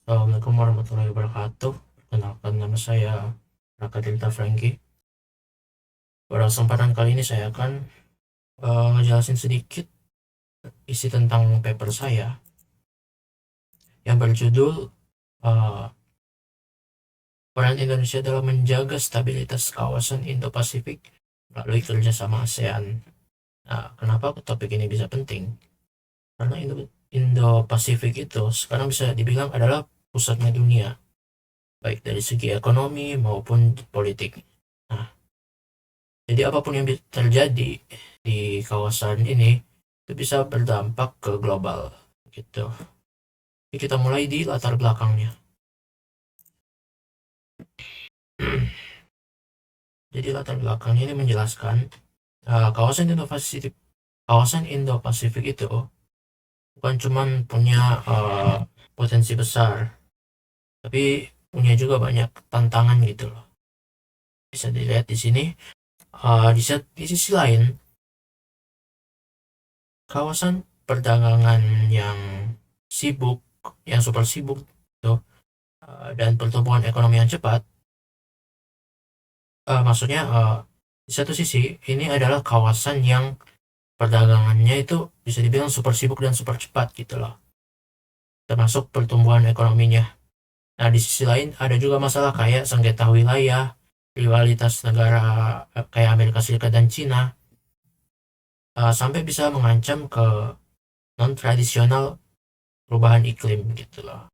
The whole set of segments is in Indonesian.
Assalamualaikum warahmatullahi wabarakatuh. Perkenalkan, nama saya Raka Delta Franky. Pada kesempatan kali ini saya akan ngejelasin sedikit isi tentang paper saya yang berjudul uh, Peran Indonesia dalam menjaga stabilitas kawasan Indo-Pasifik melalui kerjasama ASEAN. Nah, kenapa topik ini bisa penting? Karena Indo-Pasifik itu sekarang bisa dibilang adalah pusatnya dunia, baik dari segi ekonomi maupun politik. Nah, jadi apapun yang terjadi di kawasan ini itu bisa berdampak ke global gitu. Jadi kita mulai di latar belakangnya. Jadi latar belakangnya ini menjelaskan kawasan Indo-Pasifik itu bukan cuman punya potensi besar, tapi punya juga banyak tantangan gitu loh. Bisa dilihat di sini. Di sisi lain, kawasan perdagangan yang sibuk, yang super sibuk itu, dan pertumbuhan ekonomi yang cepat, maksudnya di satu sisi ini adalah kawasan yang perdagangannya itu bisa dibilang super sibuk dan super cepat gitu loh, termasuk pertumbuhan ekonominya. Nah, di sisi lain ada juga masalah kayak sengketa wilayah, rivalitas negara kayak Amerika Serikat dan Cina, sampai bisa mengancam ke non tradisional perubahan iklim gitu loh.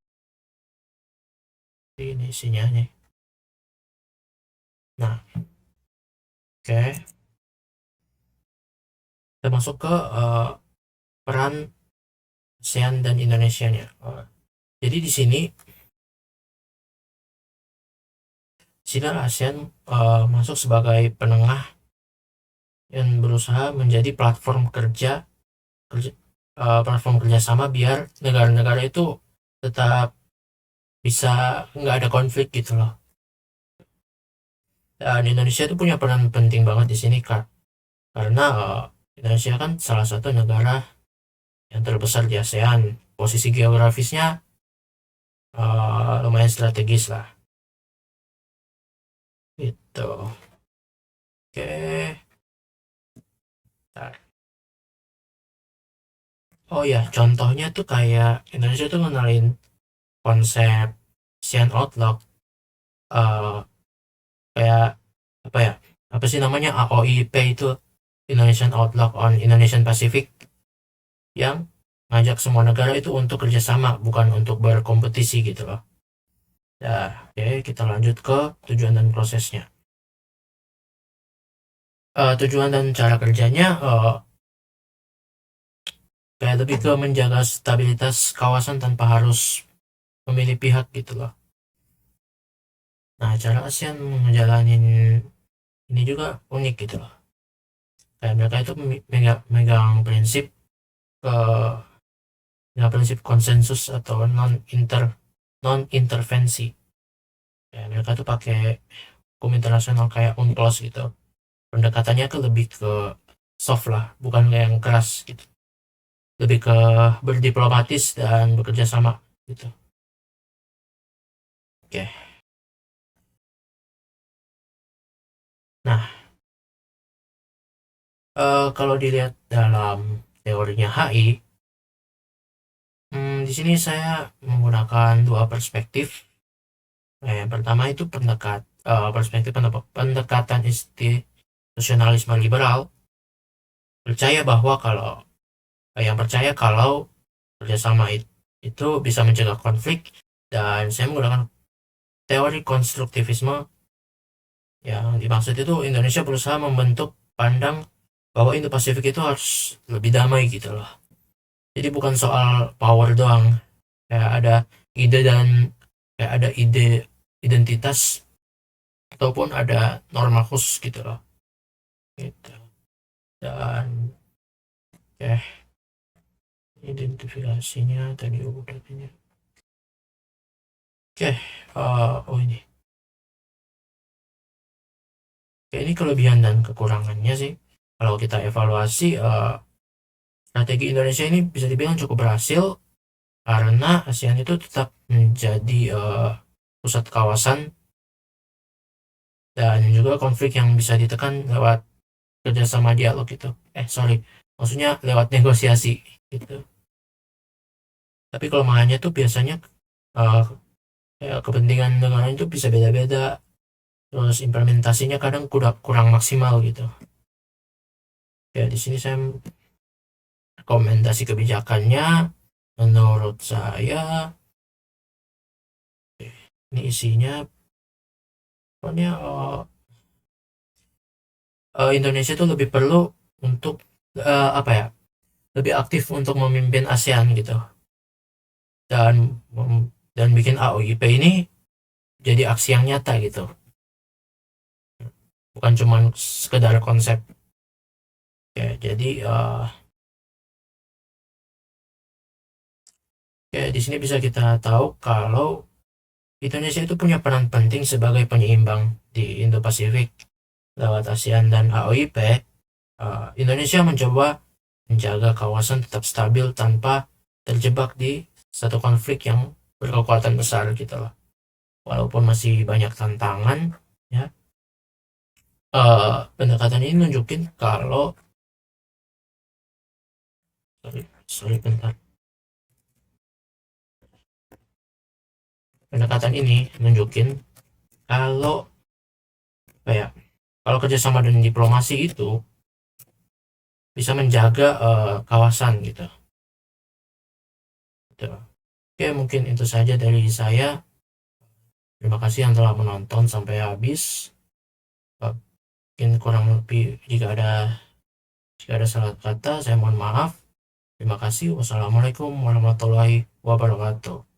Ini isinya nih. Nah, oke, kita masuk ke peran ASEAN dan Indonesia-nya. Jadi di sini ASEAN masuk sebagai penengah yang berusaha menjadi platform kerjasama biar negara-negara itu tetap bisa nggak ada konflik gitu loh. Dan Indonesia itu punya peran penting banget di sini karena Indonesia kan salah satu negara yang terbesar di ASEAN. Posisi geografisnya lumayan strategis lah. Gitu. Oke. Bentar. Oh ya, contohnya tuh kayak Indonesia tuh ngenalin konsep ASEAN Outlook, uh, kayak apa ya? Apa sih namanya, AOIP itu, Indonesian Outlook on Indonesian Pacific, yang ngajak semua negara itu untuk kerjasama, bukan untuk berkompetisi gitu loh. Nah, oke, kita lanjut ke tujuan dan prosesnya. Tujuan dan cara kerjanya kayak lebih ke menjaga stabilitas kawasan tanpa harus memilih pihak gitu loh. Nah, cara ASEAN ngejalanin ini juga unik gitu loh. Kayak mereka itu megang prinsip konsensus atau non intervensi. Kayak mereka tuh pakai hukum internasional kayak UNCLOS gitu. Pendekatannya tuh lebih ke soft lah, bukan kayak yang keras gitu. Lebih ke berdiplomatis dan bekerja sama gitu. Oke. Nah, kalau dilihat dalam teorinya HI, di sini saya menggunakan dua perspektif. Yang pertama itu perspektif pendekatan institusionalisme liberal, percaya kalau kerjasama itu bisa mencegah konflik, dan saya menggunakan teori konstruktivisme yang dimaksud itu Indonesia berusaha membentuk pandang bahwa Indo-Pasifik itu harus lebih damai gitu loh. Jadi bukan soal power doang, kayak ada ide dan kayak ada ide identitas ataupun ada norma khusus gitu loh. Gitu. Dan identifikasinya tadi udah ini. Oh ini. Ini kelebihan dan kekurangannya sih. Kalau kita evaluasi strategi Indonesia ini bisa dibilang cukup berhasil karena ASEAN itu tetap menjadi pusat kawasan dan juga konflik yang bisa ditekan lewat kerjasama dialog gitu. Maksudnya lewat negosiasi gitu. Tapi kelemahannya tuh biasanya uh, kepentingan negara itu bisa beda-beda, terus implementasinya kadang kurang maksimal gitu. Ya di sini saya rekomendasi kebijakannya menurut saya ini isinya pokoknya Indonesia itu lebih perlu untuk apa ya, lebih aktif untuk memimpin ASEAN gitu, dan dan bikin AOIP ini jadi aksi yang nyata gitu, bukan cuma sekedar konsep. Ya jadi ya di sini bisa kita tahu kalau Indonesia itu punya peran penting sebagai penyeimbang di Indo-Pasifik. Lewat ASEAN dan AOIP, Indonesia mencoba menjaga kawasan tetap stabil tanpa terjebak di satu konflik yang berkekuatan besar gitu loh. Walaupun masih banyak tantangan, ya, pendekatan ini nunjukin kalau sorry bentar. Pendekatan ini nunjukin kalau kayak kalau kerjasama dan diplomasi itu bisa menjaga kawasan gitu. Gitu. Oke, mungkin itu saja dari saya. Terima kasih yang telah menonton sampai habis. Mungkin kurang lebih jika ada salah kata, saya mohon maaf. Terima kasih. Wassalamualaikum warahmatullahi wabarakatuh.